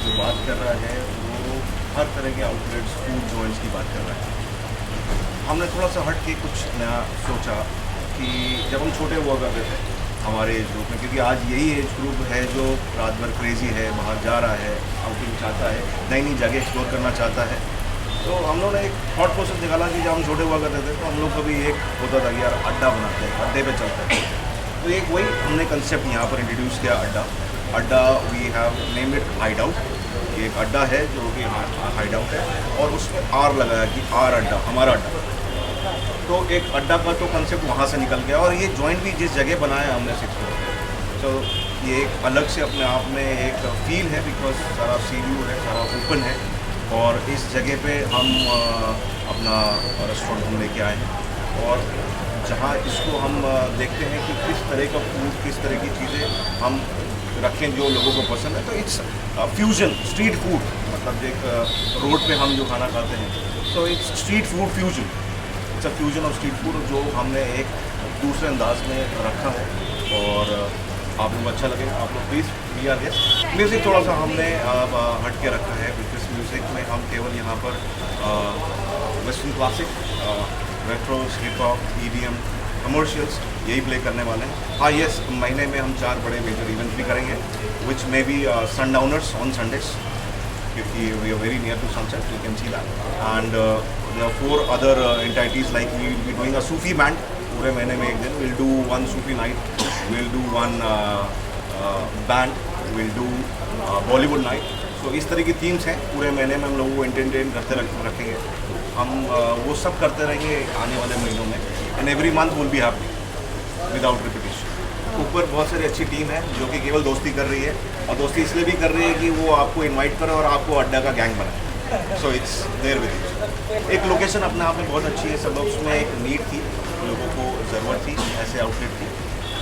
जो बात कर रहा है वो हर तरह के आउटलेट्स, फूड जॉइंट्स की बात कर रहा है। हमने थोड़ा सा हट के कुछ नया सोचा कि जब हम छोटे हुआ करते थे हमारे एज ग्रुप में, क्योंकि आज यही एज ग्रुप है जो रात भर क्रेजी है, बाहर जा रहा है, आउटिंग चाहता है, नई नई जगह एक्सप्लोर करना चाहता है। तो हम लोगों ने एक थॉट प्रोसेस निकाला कि जब हम छोटे हुआ करते थे तो हम लोग कभी एक होता था कि यार अड्डा बनाते हैं, अड्डे पे चलते हैं। तो एक वही हमने कंसेप्ट यहाँ पर इंट्रोड्यूस किया, अड्डा we have name it hideout. एक अड्डा है जो कि हाइड आउट है और उसमें आर लगाया कि आर अड्डा, हमारा अड्डा। तो एक अड्डा का तो कंसेप्ट वहाँ से निकल गया और ये जॉइंट भी जिस जगह बनाया हमने 6 फ्लोर, तो ये एक अलग से अपने आप में एक फील है, बिकॉज सारा सी व्यू है, सारा ओपन है। और इस जगह पे हम अपना रेस्टोरेंट हम लेके आए हैं और जहाँ इसको हम देखते हैं कि किस तरह का फूड, किस तरह की चीज़ें हम रखें जो लोगों को पसंद है। तो इट्स फ्यूजन स्ट्रीट फूड, मतलब एक रोड पे हम जो खाना खाते हैं, तो it's street food fusion, it's a fusion of street food जो हमने एक दूसरे अंदाज में रखा है और आप लोग अच्छा लगेगा। आप लोग please we are guest. Music थोड़ा सा हमने हट के रखा है, बिकॉज म्यूज़िक में हम केवल यहाँ पर western classic, retro, hip hop, EDM, commercials यही प्ले करने वाले हैं। हाँ यस, महीने में हम 4 बड़े मेजर इवेंट्स भी करेंगे, which may be sundowners on Sundays, क्योंकि we are very near to sunset, you can see that. And 4 other entities like we will be doing a Sufi band पूरे महीने में एक दिन, will do 1 Sufi night, will do 1 band, will do Bollywood night. तो इस तरह की themes हैं, पूरे महीने में हम लोगों को एंटरटेन करते रखेंगे। हम वो सब करते रहेंगे आने वाले महीनों में, and every month will be happening without repetition. ऊपर बहुत सारी अच्छी टीम है जो कि केवल दोस्ती कर रही है, और दोस्ती इसलिए भी कर रही है कि वो आपको इनवाइट करे और आपको अड्डा का गैंग बनाए। So it's there with it. एक लोकेशन अपने आप में बहुत अच्छी है, सब उसमें एक नीड थी, लोगों को ज़रूरत थी ऐसे आउटलेट की,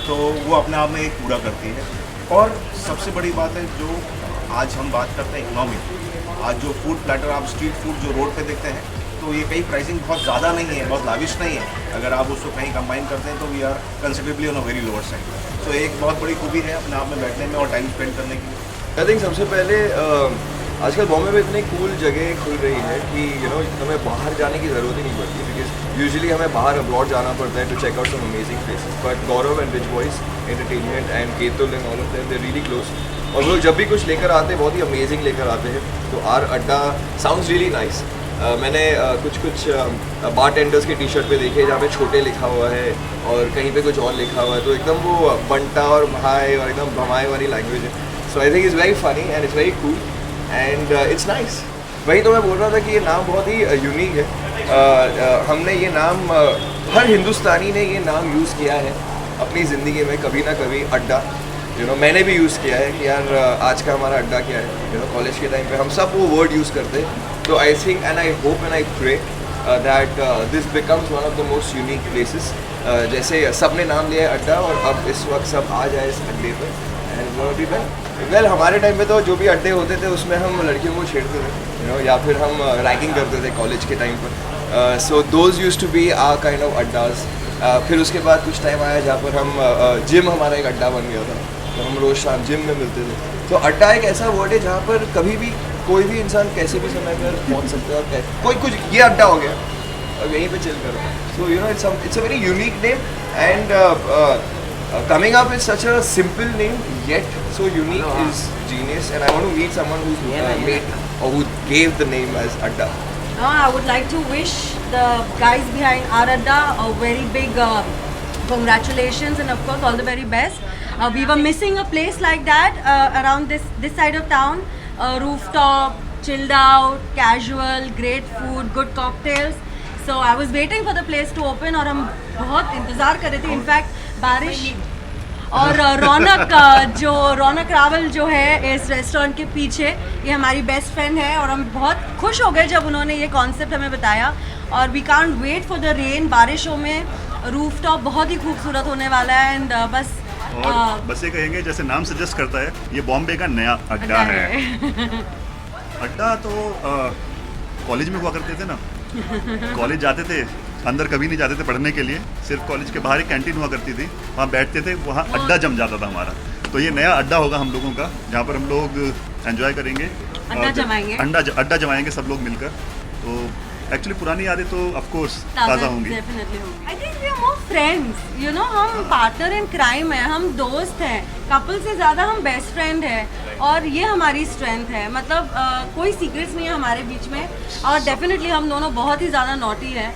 तो वो अपने आप में एक पूरा करती है। और सबसे बड़ी बात है जो आज हम बात करते हैं इकोनॉमी, आज जो फूड प्लेटर आप स्ट्रीट फूड जो रोड पे देखते हैं, तो ये कहीं प्राइसिंग बहुत ज़्यादा नहीं है, बहुत लाविश नहीं है। अगर आप उसको कहीं कंबाइन करते हैं तो we are considerably on a very lower side. तो एक बहुत बड़ी खूबी है अपने आप में बैठने में और टाइम स्पेंड करने की। आई थिंक सबसे पहले आजकल बॉम्बे में इतनी कूल जगह खुल रही है कि हमें बाहर जाने की ज़रूरत ही नहीं पड़ती, बिकॉज यूजुअली हमें बाहर अब्रॉड जाना पड़ता है to check out some amazing places. But Gaurav and Rich Boys Entertainment and Ketul and all of them they really close, और वो लोग जब भी कुछ लेकर आते हैं बहुत ही अमेजिंग लेकर आते हैं। तो आर अड्डा साउंड्स रियली नाइस। मैंने कुछ बार टेंडर्स के टी शर्ट पे देखे जहाँ पे छोटे लिखा हुआ है और कहीं पे कुछ और लिखा हुआ है, तो एकदम वो बंटा और भाई और एकदम भमाए वाली लैंग्वेज है। So I think is very funny and it's very cool and it's nice. वही तो मैं बोल रहा था कि ये नाम बहुत ही यूनिक है। हमने ये नाम हर हिंदुस्तानी ने ये नाम यूज़ किया है अपनी ज़िंदगी में कभी ना कभी, अड्डा। मैंने भी यूज़ किया है कि यार आज का हमारा अड्डा क्या है। कॉलेज के टाइम पे हम सब वो वर्ड यूज़ करते हैं। तो I think and I hope and I pray that this becomes one of the most unique places. जैसे सब ने नाम लिया है अड्डा, और अब इस वक्त सब आ जाए इस अड्डे पर एंड वेल हमारे टाइम पे तो जो भी अड्डे होते थे उसमें हम लड़कियों को छेड़ते थे, या फिर हम रैगिंग करते थे कॉलेज के टाइम पर। So those used to be our kind of addas. फिर उसके बाद कुछ टाइम आया जहाँ पर हम जिम हमारा एक अड्डा बन गया था, तो हम रोज़ शाम जिम में मिलते थे। तो अड्डा एक ऐसा वर्ड है जहाँ पर कभी भी कोई भी इंसान कैसे भी समय पर पहुँच सकता है, और कोई कुछ ये अड्डा हो गया और यहीं पे चिल करो। So it's a very unique name and coming up with such a simple name yet so unique is genius, and I want to meet someone who's made or who gave the name as Adda. I would like to wish the guys behind our Adda a very big congratulations and of course all the very best. We were missing a place like that around this side of town, rooftop, chilled out, casual, great food, good cocktails. So I was waiting for the place to open और हम बहुत इंतज़ार कर रहे थे। In fact बारिश और रौनक रावल जो है इस रेस्टोरेंट के पीछे, ये हमारी बेस्ट फ्रेंड है, और हम बहुत खुश हो गए जब उन्होंने ये कॉन्सेप्ट हमें बताया। और we can't wait for the rain. बारिशों में रूफटॉप बहुत ही खूबसूरत होने वाला है। एंड बस ये कहेंगे जैसे नाम सजेस्ट करता है, ये बॉम्बे का नया अड्डा है। अड्डा तो कॉलेज में हुआ करते थे ना, कॉलेज जाते थे, अंदर कभी नहीं जाते थे पढ़ने के लिए, सिर्फ कॉलेज के बाहर एक कैंटीन हुआ करती थी, वहाँ बैठते थे, वहाँ अड्डा जम जाता था हमारा। तो ये नया अड्डा होगा हम लोगों का, जहाँ पर हम लोग एंजॉय करेंगे अड्डा जमाएंगे। अड्डा जमाएंगे सब लोग मिलकर। तो एक्चुअली पुरानी यादें तो ऑफ कोर्स ताज़ा होंगी। डेफिनेटली होंगी। I think we are more friends, you know, हम पार्टनर इन क्राइम है, हम दोस्त हैं, कपल से ज़्यादा हम बेस्ट फ्रेंड हैं, और ये हमारी स्ट्रेंथ है। मतलब कोई सीक्रेट्स नहीं है हमारे बीच में, और डेफिनेटली हम दोनों बहुत ही ज़्यादा नॉटी हैं,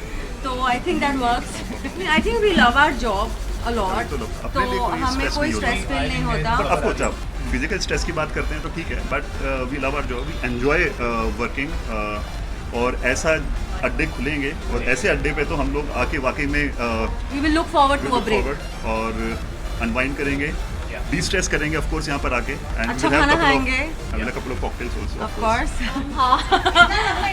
तो I think that works. I think we love our job a lot, तो हमें कोई स्ट्रेस फील नहीं होता। ऑफ कोर्स जब फिजिकल स्ट्रेस की बात करते हैं तो ठीक है, but we love our job, we enjoy working, और ऐसा अड्डे खुलेंगे और ऐसे अड्डे पे तो हम लोग आके वाकई में we will look forward to a break और अनवाइंड करेंगे, डी स्ट्रेस करेंगे ऑफ कोर्स यहाँ पर आके, एंड अच्छा खाना खाएंगे, couple of cocktails also of course. हाँ,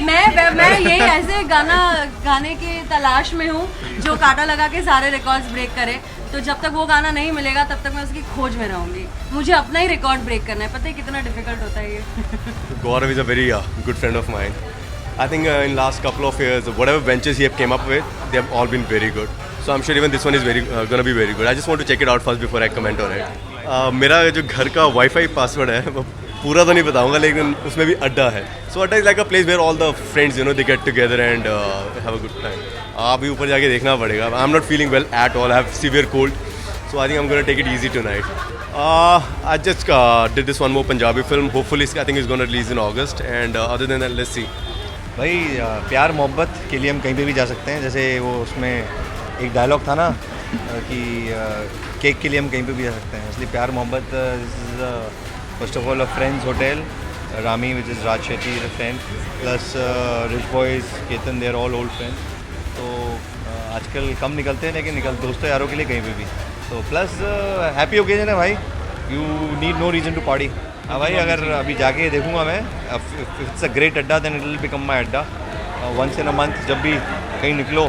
मैं यही ऐसे गाने के तलाश में हूँ जो काटा लगा के सारे रिकॉर्ड्स ब्रेक करे। तो जब तक वो गाना नहीं मिलेगा तब तक मैं उसकी खोज में रहूँगी। मुझे अपना ही रिकॉर्ड ब्रेक करना है, पता है कितना डिफिकल्ट होता है ये। Gaurav is a very good friend of mine. I think in last couple of years, whatever ventures he have came up with, they have all been very good. So I'm sure even this one is very gonna be very good. I just want to check it out first before I comment on it. मेरा जो घर का wifi password है वो पूरा तो नहीं बताऊंगा, लेकिन उसमें भी अड्डा है। सो अड्डा is like a place where all the friends they get together and have a good time. आप भी ऊपर जाके देखना पड़ेगा। I am not feeling well at all, I have severe cold, so I think I'm gonna take it easy tonight. I just did this one more Punjabi film. Hopefully, I think it's gonna release in August. And other than that, let's see. भाई प्यार मोहब्बत के लिए हम कहीं पे भी जा सकते हैं। जैसे वो उसमें एक डायलॉग था ना कि केक के लिए हम कहीं पे भी जा सकते हैं, इसलिए प्यार मोहब्बत first of all a friends hotel रामी which is Raj Shetty is a friend, plus Rich Boys Ketan, they are all old friends. तो आजकल कम निकलते हैं लेकिन दोस्तों यारों के लिए कहीं पे भी। तो प्लस हैप्पी ओकेजन है भाई, you need no reason to party. हाँ भाई, अगर अभी जाके देखूंगा मैं, it's a great adda then it will become my adda. Once in a month जब भी कहीं निकलो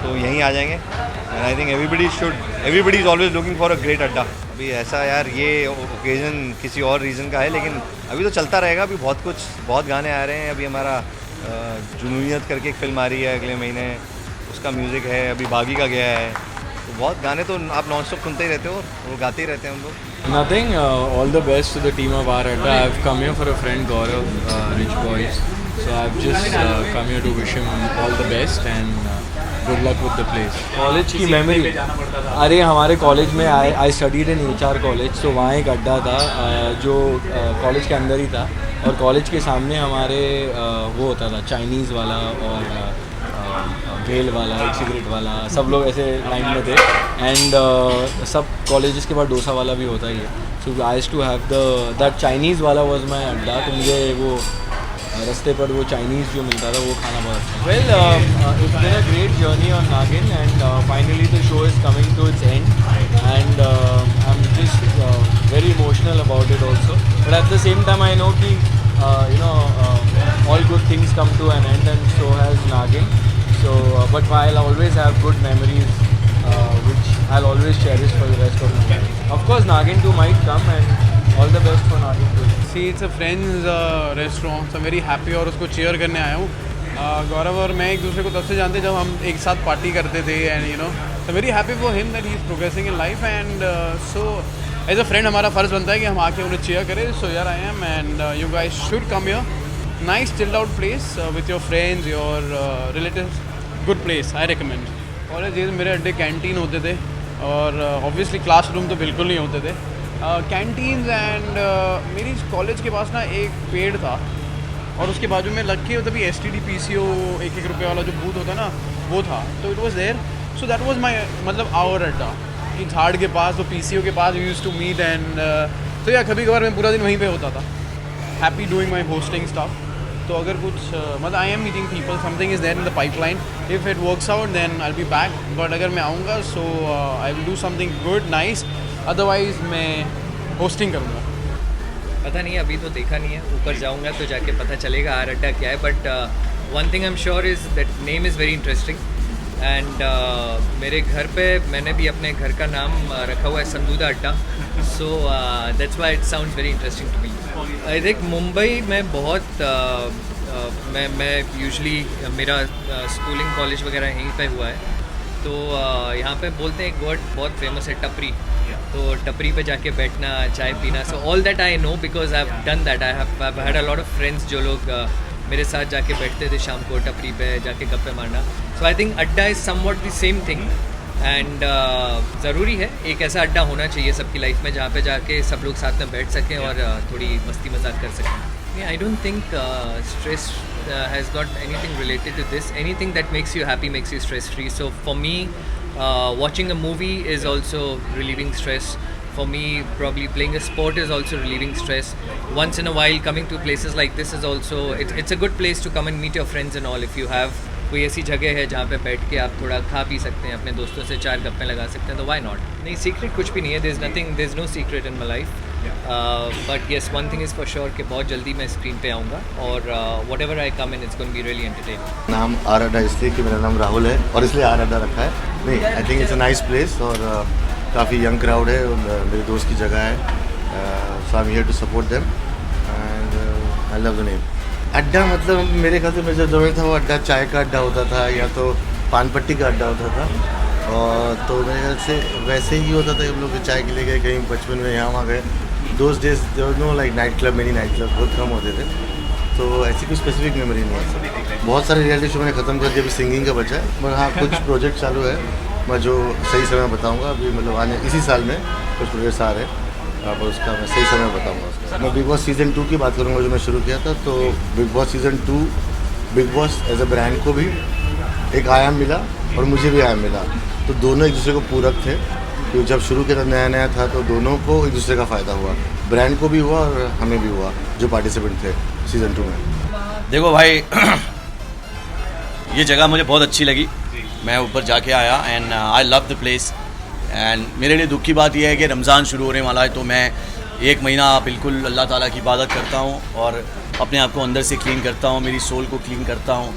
तो यहीं आ जाएंगे। And I think everybody is always looking for a great अड्डा। अभी ऐसा यार ये ओकेजन किसी और रीज़न का है, लेकिन अभी तो चलता रहेगा। अभी बहुत गाने आ रहे हैं। अभी हमारा जुनूनियत करके एक फिल्म आ रही है अगले महीने, उसका म्यूज़िक है। अभी बागी का गया है, तो बहुत गाने तो आप नॉन स्टॉप सुनते ही रहते हो और गाते ही रहते हैं हम लोग। Nothing. All the best to the team of our Adda. I've come here for a friend Gaurav, Rich Boys. So I've just come here to wish him all the best and good luck with the place. College की memory, अरे हमारे college में I studied in HR college, तो वहाँ एक अड्डा था जो कॉलेज के अंदर ही था, और कॉलेज के सामने हमारे वो होता था चाइनीज़ वाला और भेल वाला, एक सिगरेट वाला, सब लोग ऐसे लाइन में थे। एंड सब कॉलेजेस के बाद डोसा वाला भी होता ही है। So I used to have that Chinese वाला वाज माय अड्डा, तो मुझे वो रास्ते पर वो चाइनीज़ जो मिलता था वो खाना बहुत अच्छा। Well it's been a great journey on Naagin and finally the show is coming to its end and I am just very emotional about it also, but at the same time I know कि all good things come to an end and so has Nagin. So but I'll always have good memories which I'll always cherish for the rest of my life. Of course Nagin too might come, and all the best for Nagin too. See, it's a friend's restaurant, so I'm very happy और उसको cheer करने आया हूँ। गौरव और मैं एक दूसरे को तब से जानते जब हम एक साथ पार्टी करते थे, and you know, so very happy for him that he is progressing in life, and so as a friend हमारा फ़र्ज़ बनता है कि हम आके उन्हें चेयर करें। सो यार I am, and you guys should come here, nice chilled out place with your friends, your relatives, good place, I recommend. College days मेरे अड्डे कैंटीन होते थे, और ऑब्वियसली क्लासरूम तो बिल्कुल नहीं होते थे, कैंटीन्स। एंड मेरी कॉलेज के पास ना एक पेड़ था, और उसके बाजू में लग के तभी STD PCO 1-1 रुपये वाला जो बूथ होता ना वो था, तो it was there. So that was my मतलब आवर अड्डा, कि झाड़ के पास, तो PCO के पास यूज टू मीट, एंड तो यार कभी कभार मैं पूरा दिन वहीं पे होता था, happy doing my hosting stuff. तो अगर कुछ मतलब I am meeting people, something is there in the pipeline, if it works out then I will be back, but अगर मैं आऊँगा so I will do something good nice, otherwise मैं hosting करूँगा। पता नहीं, अभी तो देखा नहीं है, ऊपर जाऊँगा तो जाके पता चलेगा आर अड्डा क्या है। But one thing I am sure is that name is very interesting, and मेरे घर पे मैंने भी अपने घर का नाम रखा हुआ है संदूदा अड्डा, so that's why it sounds very interesting to me. I think Mumbai में बहुत मैं यूजुअली मेरा स्कूलिंग कॉलेज वगैरह यहीं पे हुआ है, तो यहाँ पे बोलते हैं एक वर्ड बहुत फेमस है, टपरी। तो टपरी पे जाके बैठना, चाय पीना, so all that I know because I have done that. I have had a lot of friends जो लोग मेरे साथ जाके बैठते थे शाम को टपरी पे जाके गप्पे मारना. सो आई थिंक अड्डा is somewhat the same thing. And ज़रूरी है एक ऐसा अड्डा होना चाहिए सबकी लाइफ में जहाँ पे जाके सब लोग साथ में बैठ सकें और थोड़ी मस्ती मजाक कर सकें. I don't think stress has got anything related to this. Anything that makes you happy makes you stress free. So for me watching a movie is also relieving stress. For me, probably playing a sport is also relieving stress. Once in a while, coming to places like this is also, it's a good place to come and meet your friends and all. If you have कोई ऐसी जगह है जहाँ पे बैठ के आप थोड़ा खा पी सकते हैं, अपने दोस्तों से 4 गप्पे लगा सकते हैं, तो why not? नहीं, सीक्रेट कुछ भी नहीं है. there's nothing, there's no secret in my life. But yes, one thing is for sure कि बहुत जल्दी मैं स्क्रीन पे आऊँगा और whatever I come in, it's going to be really entertaining. नाम आर अड्डा इसलिए कि मेरा नाम राहुल है और इसलिए आर अड्डा रखा है. नहीं, I think it's a nice place और काफ़ी यंग क्राउड है. मेरे दोस्त की जगह है. So I am here to support them and I love the name. Adda मतलब मेरे ख्याल से मैं जब था वो अड्डा चाय का अड्डा होता था या तो पान पट्टी का अड्डा होता था. और तो मेरे ख्याल से वैसे ही होता था. हम लोग चाय के लिए गए कहीं बचपन में, यहाँ वहाँ गए. Those days know like night club, मेरी नाइट क्लब बहुत कम होते थे, तो ऐसी कोई स्पेसिफिक मेमोरी नहीं है. बहुत सारे रियलिटी शो मैंने ख़त्म कर दिया, अभी सिंगिंग का बचा है. पर हाँ, कुछ प्रोजेक्ट चालू है, मैं जो सही समय बताऊँगा. अभी मतलब आने इसी साल में कुछ प्रोजेक्ट्स आ रहे हैं, पर उसका मैं सही समय बताऊँगा. उसका मैं बिग बॉस सीज़न 2 की बात करूँगा जो मैं शुरू किया था. तो Bigg Boss season 2 Bigg Boss as a brand को भी एक आयाम मिला और मुझे भी आयाम मिला. तो दोनों एक दूसरे को पूरक थे. तो जब शुरू किया था नया नया था तो दोनों को एक दूसरे का फ़ायदा हुआ. ब्रांड को भी हुआ और हमें भी हुआ जो पार्टिसिपेंट थे सीज़न 2 में. देखो भाई ये जगह मुझे बहुत अच्छी लगी. मैं ऊपर जाके आया and I love the place. And मेरे लिए दुख की बात यह है कि रमज़ान शुरू होने वाला है, तो मैं 1 महीना बिल्कुल अल्लाह ताला की इबादत करता हूँ और अपने आप को अंदर से क्लीन करता हूँ, मेरी सोल को क्लीन करता हूँ,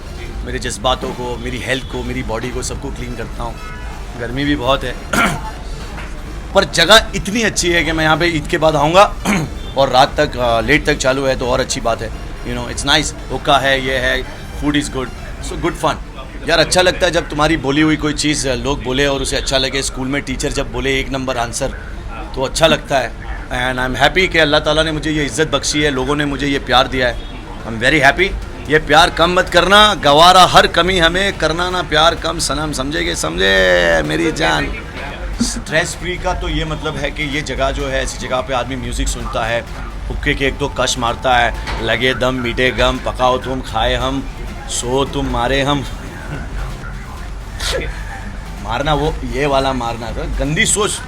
मेरे जज्बातों को, मेरी हेल्थ को, मेरी बॉडी को, सबको क्लीन करता हूँ. गर्मी भी बहुत है पर जगह इतनी अच्छी है कि मैं यहाँ पे ईद के बाद आऊँगा और रात तक लेट तक चालू है तो और अच्छी बात है. You know it's nice. हुक्का है, ये है, food is good, so good fun. यार अच्छा लगता है जब तुम्हारी बोली हुई कोई चीज़ लोग बोले और उसे अच्छा लगे. स्कूल में टीचर जब बोले 1 नंबर आंसर तो अच्छा लगता है. एंड आई एम हैप्पी कि अल्लाह ताला ने मुझे ये इज़्ज़त बख्शी है, लोगों ने मुझे ये प्यार दिया है. I am very happy. ये प्यार कम मत करना, गवारा हर कमी हमें करना ना प्यार कम सनम, समझेगे समझे मेरी जान. स्ट्रेस फ्री का तो ये मतलब है कि ये जगह जो है, ऐसी जगह पे आदमी म्यूज़िक सुनता है, हुक्के के 1-2 कश मारता है, लगे दम मीठे गम, पकाओ तुम खाए हम, सो तुम मारे हम. मारना वो ये वाला मारना था, गंदी सोच.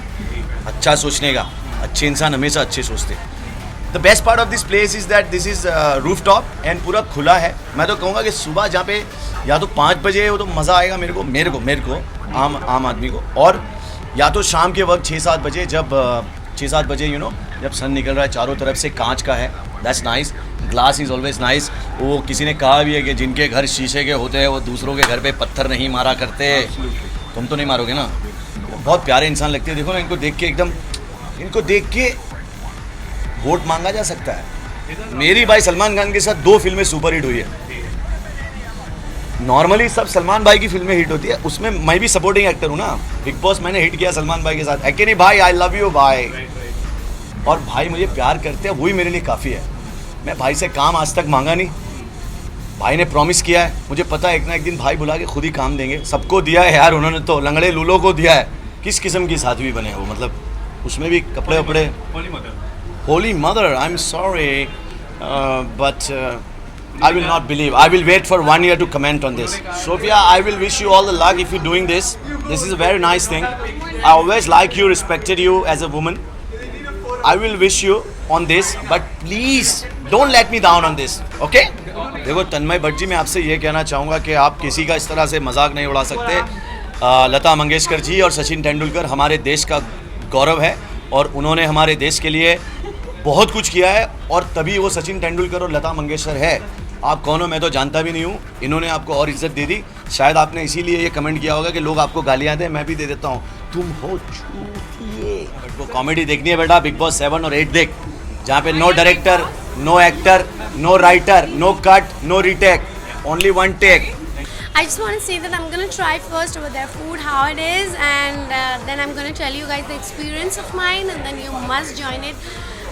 अच्छा सोचने का, अच्छे इंसान हमेशा अच्छे सोचते. The best part of this place is that this is roof top and पूरा खुला है. मैं तो कहूँगा कि सुबह जहाँ पे या तो 5 बजे हो तो मज़ा आएगा मेरे को आम आदमी को, और या तो शाम के वक्त 6-7 बजे जब 6-7 बजे यू नो जब सन निकल रहा है, चारों तरफ से कांच का है. That's nice. Glass is always nice. वो किसी ने कहा भी है कि जिनके घर शीशे के होते हैं वो दूसरों के घर पे पत्थर नहीं मारा करते. तुम तो नहीं मारोगे ना. बहुत प्यारे इंसान लगते हैं. देखो ना, इनको देख के वोट मांगा जा सकता है. मेरी भाई सलमान खान के साथ 2 फिल्में सुपर हिट हुई है. नॉर्मली सब सलमान भाई की फिल्में हिट होती है, उसमें मैं भी सपोर्टिंग एक्टर हूँ ना. बिग बॉस मैंने हिट किया सलमान भाई के साथ. है कि नहीं भाई? आई लव यू भाई. और भाई मुझे प्यार करते हैं, वही मेरे लिए काफ़ी है. मैं भाई से काम आज तक मांगा नहीं. भाई ने प्रॉमिस किया है, मुझे पता है एक ना एक दिन भाई बुला के खुद ही काम देंगे. सबको दिया है यार उन्होंने, तो लंगड़े लूलों को दिया है. किस किस्म की साध्वी बने हो, मतलब उसमें भी कपड़े वपड़े. Holy mother, I am sorry but I will not believe. I will wait for 1 year to comment on this. Sophia, I will wish you all the luck if you're doing this. This is a very nice thing. I always like you, respected you as a woman. I will wish you on this, but please don't let me down on this. Okay? देखो तन्मय भट्ट जी, मैं आपसे ये कहना चाहूँगा कि आप किसी का इस तरह से मजाक नहीं उड़ा सकते. लता मंगेशकर जी और सचिन तेंदुलकर हमारे देश का गौरव है और उन्होंने हमारे देश के लिए बहुत कुछ किया है, और तभी वो सचिन तेंदुलकर और लता मंगेशकर है. आप कौन हो मैं तो जानता भी नहीं हूँ. इन्होंने आपको और इज्जत दे दी. शायद आपने इसीलिए ये कमेंट किया होगा कि लोग आपको गालियाँ दें, मैं भी दे देता हूँ, तुम हो चूतिए. बट वो कॉमेडी देखनी है बेटा, बिग बॉस 7 और 8 देख, जहाँ पे no director, no actor, no writer, no cut, no retake, only 1 take. I just want to say that I'm going to try first over their food, how it is, and then I'm going to tell you guys the experience of mine, and then you must join it.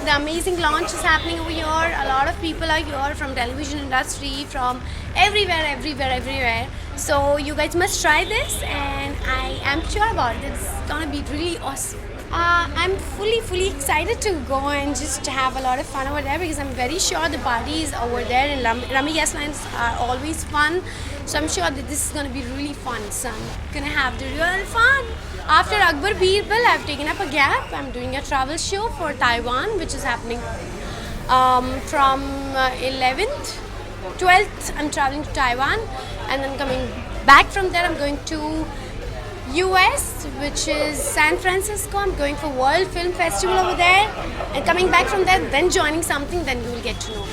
The amazing launch is happening over here. A lot of people are here from television industry, from everywhere. So you guys must try this, and I am sure about it. It's going to be really awesome. I'm fully excited to go and just have a lot of fun over there, because I'm very sure the parties over there in Rummy Gas Lines are always fun. So I'm sure that this is going to be really fun. So I'm going to have the real fun. After Akbar Birbal, I've taken up a gap. I'm doing a travel show for Taiwan, which is happening from 11th, 12th. I'm traveling to Taiwan, and then coming back from there, I'm going to US, which is San Francisco. I'm going for World Film Festival over there, and coming back from there, then joining something, then you will get to know.